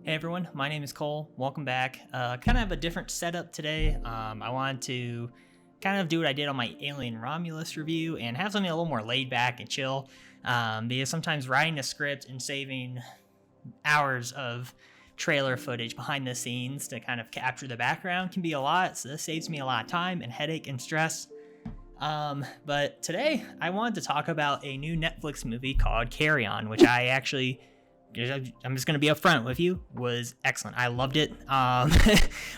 Hey everyone, my name is Cole. Welcome back. Kind of a different setup today. I wanted to kind of do what I did on my Alien Romulus review and have something a little more laid back and chill. Because sometimes writing a script and saving hours of trailer footage behind the scenes to kind of capture the background can be a lot. So this saves me a lot of time and headache and stress. But today I wanted to talk about a new Netflix movie called Carry On, which I'm just going to be upfront with you, was excellent. I loved it.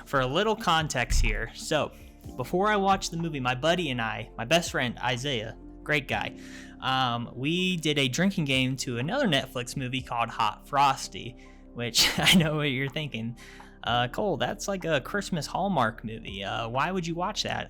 For a little context here. So, before I watched the movie, my buddy and I, my best friend, Isaiah, great guy, we did a drinking game to another Netflix movie called Hot Frosty, which I know what you're thinking. Cole, that's like a Christmas Hallmark movie. Why would you watch that?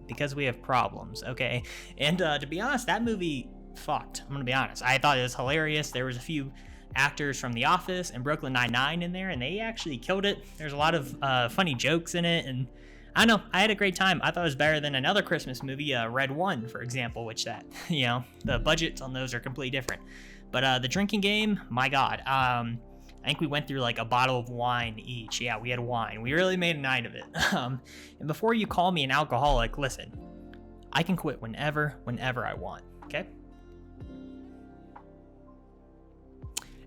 Because we have problems, okay? And to be honest, that movie fucked. I'm going to be honest. I thought it was hilarious. There was a few actors from The Office and Brooklyn Nine-Nine in there, and they actually killed it. There's a lot of funny jokes in it, and I don't know, I had a great time. I thought it was better than another Christmas movie, Red One, for example, which the budgets on those are completely different. But the drinking game, my God, I think we went through like a bottle of wine each. Yeah, we had wine. We really made a night of it. And before you call me an alcoholic, listen, I can quit whenever I want, okay?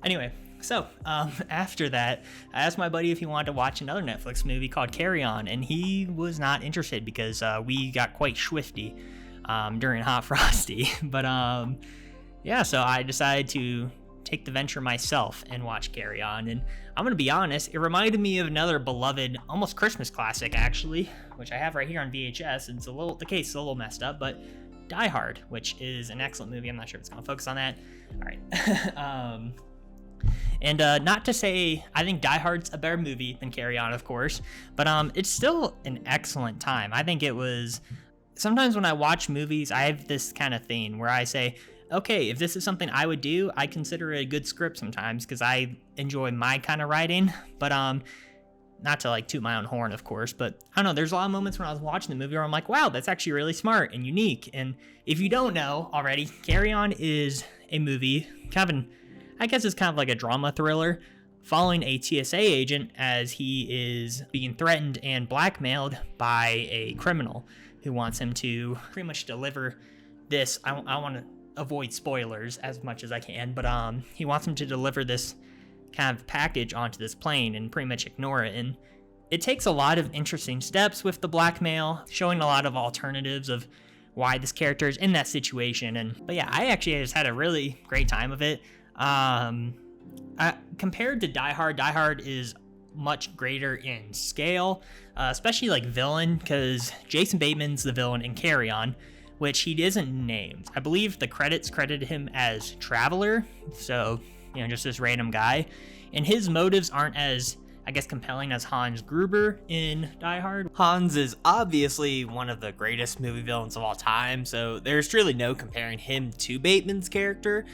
Anyway, so after that, I asked my buddy if he wanted to watch another Netflix movie called Carry On, and he was not interested because we got quite swifty during Hot Frosty. But yeah, so I decided to take the venture myself and watch Carry On, and I'm gonna be honest, it reminded me of another beloved, almost Christmas classic actually, which I have right here on VHS. And the case is a little messed up, but Die Hard, which is an excellent movie. I'm not sure if it's gonna focus on that. All right. And not to say I think Die Hard's a better movie than Carry On, of course, but it's still an excellent time. I think it was. Sometimes when I watch movies, I have this kind of thing where I say, okay, if this is something I would do, I consider it a good script sometimes because I enjoy my kind of writing. But not to like toot my own horn, of course, but I don't know, there's a lot of moments when I was watching the movie where I'm like, wow, that's actually really smart and unique. And if you don't know already, Carry On is a movie, I guess it's kind of like a drama thriller following a TSA agent as he is being threatened and blackmailed by a criminal who wants him to pretty much deliver this. I want to avoid spoilers as much as I can, but he wants him to deliver this kind of package onto this plane and pretty much ignore it. And it takes a lot of interesting steps with the blackmail, showing a lot of alternatives of why this character is in that situation. But yeah, I actually just had a really great time of it. Compared to Die Hard is much greater in scale, especially like villain, because Jason Bateman's the villain in Carry On, which he isn't named. I believe the credits credited him as Traveler, so just this random guy, and his motives aren't as, I guess, compelling as Hans Gruber in Die Hard. Hans is obviously one of the greatest movie villains of all time, so there's truly no comparing him to Bateman's character.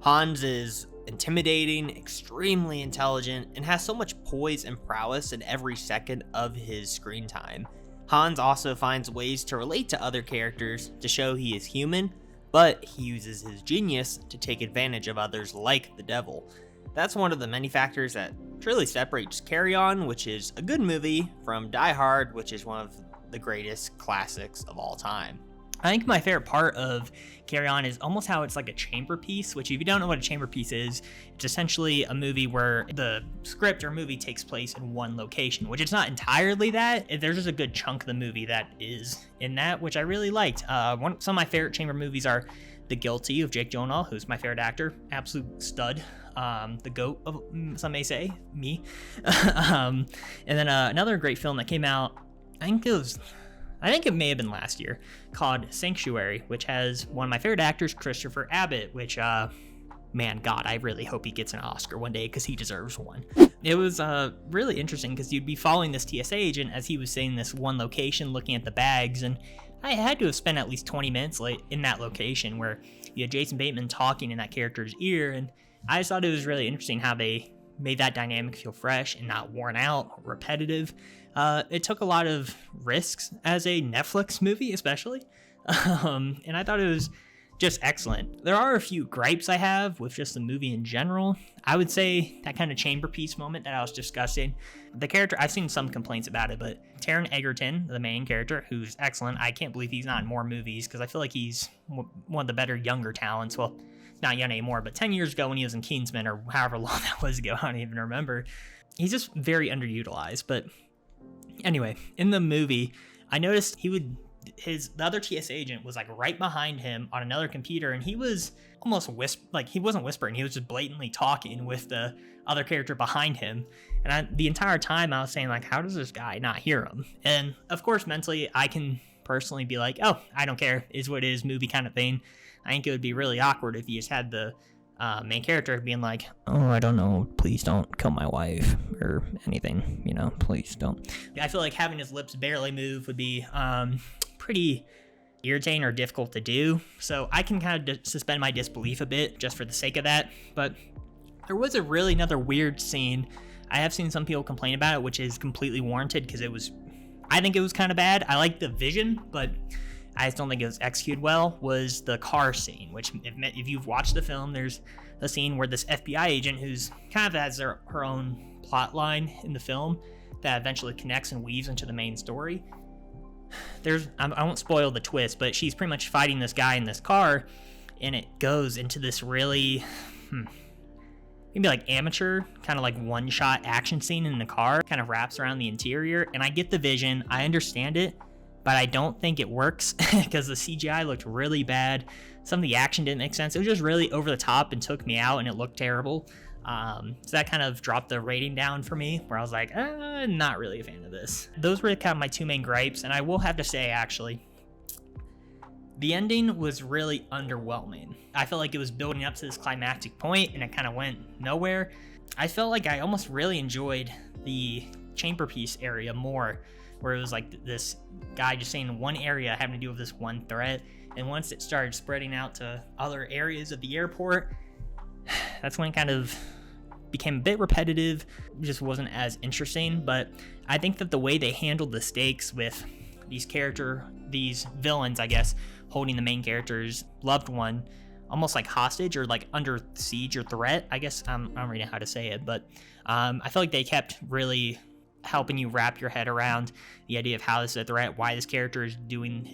Hans is intimidating, extremely intelligent, and has so much poise and prowess in every second of his screen time. Hans also finds ways to relate to other characters to show he is human, but he uses his genius to take advantage of others like the devil. That's one of the many factors that truly separates Carry On, which is a good movie, from Die Hard, which is one of the greatest classics of all time. I think my favorite part of Carry On is almost how it's like a chamber piece, which if you don't know what a chamber piece is, it's essentially a movie where the script or movie takes place in one location, which it's not entirely that. There's just a good chunk of the movie that is in that, which I really liked. Some of my favorite chamber movies are The Guilty of Jake Gyllenhaal, who's my favorite actor, absolute stud. The GOAT of, some may say, me. And then another great film that came out, I think it may have been last year, called Sanctuary, which has one of my favorite actors, Christopher Abbott, which, man, God, I really hope he gets an Oscar one day because he deserves one. It was really interesting because you'd be following this TSA agent as he was staying in this one location looking at the bags, and I had to have spent at least 20 minutes in that location where you had Jason Bateman talking in that character's ear, and I just thought it was really interesting how they made that dynamic feel fresh and not worn out or repetitive. It took a lot of risks as a Netflix movie, especially. And I thought it was just excellent. There are a few gripes I have with just the movie in general. I would say that kind of chamber piece moment that I was discussing. The character, I've seen some complaints about it, but Taron Egerton, the main character, who's excellent. I can't believe he's not in more movies because I feel like he's one of the better younger talents. Well, not young anymore, but 10 years ago when he was in Kingsman, or however long that was ago, I don't even remember. He's just very underutilized. But anyway, in the movie, I noticed the other TSA agent was like right behind him on another computer, and he was almost he wasn't whispering, he was just blatantly talking with the other character behind him. And the entire time I was saying, like, how does this guy not hear him? And of course, mentally, I can personally be like, oh, I don't care, is what it is, movie kind of thing. I think it would be really awkward if you just had the main character being like, oh, I don't know, please don't kill my wife or anything, please don't. I feel like having his lips barely move would be pretty irritating or difficult to do. So I can kind of suspend my disbelief a bit just for the sake of that. But there was another weird scene. I have seen some people complain about it, which is completely warranted because I think it was kind of bad. I like the vision, but I just don't think it was executed well, was the car scene, which if you've watched the film, there's a scene where this FBI agent, who's kind of has her own plot line in the film that eventually connects and weaves into the main story. I won't spoil the twist, but she's pretty much fighting this guy in this car, and it goes into this really, maybe like amateur, kind of like one-shot action scene in the car, kind of wraps around the interior, and I get the vision, I understand it, but I don't think it works because the CGI looked really bad. Some of the action didn't make sense. It was just really over the top and took me out, and it looked terrible. So that kind of dropped the rating down for me, where I was like, not really a fan of this. Those were kind of my two main gripes, and I will have to say, actually, the ending was really underwhelming. I felt like it was building up to this climactic point, and it kind of went nowhere. I felt like I almost really enjoyed the chamber piece area more, where it was like this guy just saying one area having to do with this one threat, and once it started spreading out to other areas of the airport, that's when it kind of became a bit repetitive, just wasn't as interesting. But I think that the way they handled the stakes with these villains, I guess, holding the main character's loved one almost like hostage or like under siege or threat, I guess, I don't really know how to say it, but I feel like they kept really helping you wrap your head around the idea of how this is a threat, why this character is doing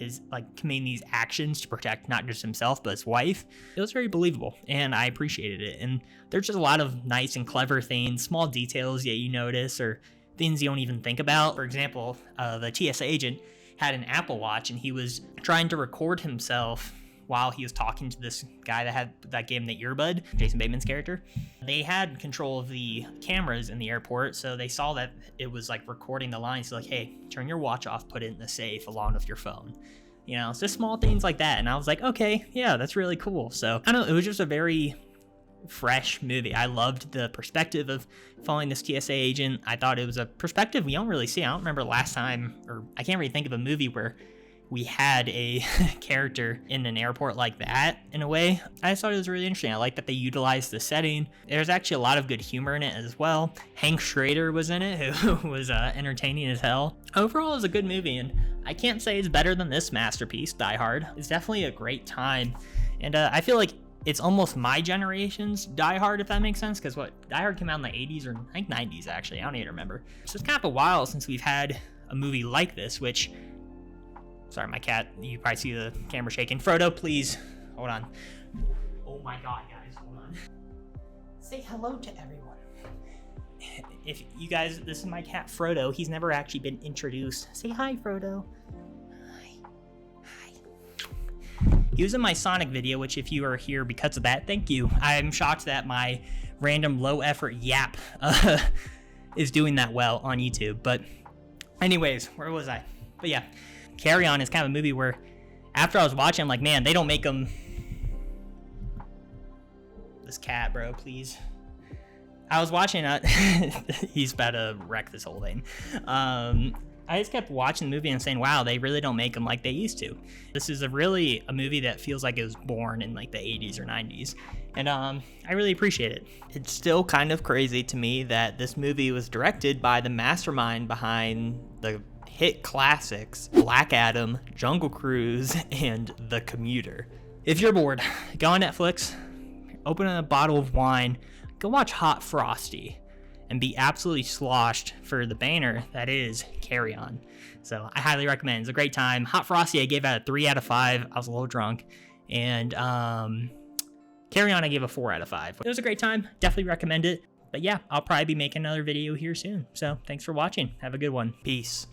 committing these actions to protect not just himself but his wife. It was very believable, and I appreciated it. And there's just a lot of nice and clever things, small details that you notice or things you don't even think about. For example, the TSA agent had an Apple Watch, and he was trying to record himself while he was talking to this guy that gave him the earbud, Jason Bateman's character. They had control of the cameras in the airport, so they saw that it was like recording the lines. So like, hey, turn your watch off, put it in the safe along with your phone. It's just small things like that. And I was like, okay, yeah, that's really cool. So I don't know, it was just a very fresh movie. I loved the perspective of following this TSA agent. I thought it was a perspective we don't really see. I don't remember last time, or I can't really think of a movie where we had a character in an airport like that in a way. I just thought it was really interesting. I like that they utilized the setting. There's actually a lot of good humor in it as well. Hank Schrader was in it, who was entertaining as hell. Overall, it was a good movie, and I can't say it's better than this masterpiece, Die Hard. It's definitely a great time, and I feel like it's almost my generation's Die Hard, if that makes sense, because Die Hard came out in the 80s, or I think 90s actually, I don't even remember. So it's kind of a while since we've had a movie like this, which, sorry, my cat, you probably see the camera shaking. Frodo, please, hold on. Oh my god, guys, hold on. Say hello to everyone. If you guys, this is my cat, Frodo. He's never actually been introduced. Say hi, Frodo. He was in my Sonic video, which if you are here because of that, thank you. I'm shocked that my random low effort yap is doing that well on YouTube. But anyways, where was I? But yeah, Carry On is kind of a movie where after I was watching, I'm like, man, they don't make them. This cat, bro, please. I was watching, he's about to wreck this whole thing. I just kept watching the movie and saying, wow, they really don't make them like they used to. This is a movie that feels like it was born in like the 80s or 90s. And I really appreciate it. It's still kind of crazy to me that this movie was directed by the mastermind behind the hit classics Black Adam, Jungle Cruise, and The Commuter. If you're bored, go on Netflix, open a bottle of wine, go watch Hot Frosty, and be absolutely sloshed for the banner that is Carry On. So I highly recommend. It's a great time. Hot Frosty I gave out a 3 out of 5. I was a little drunk. And Carry On I gave a 4 out of 5. It was a great time. Definitely recommend it. But yeah, I'll probably be making another video here soon. So thanks for watching. Have a good one. Peace.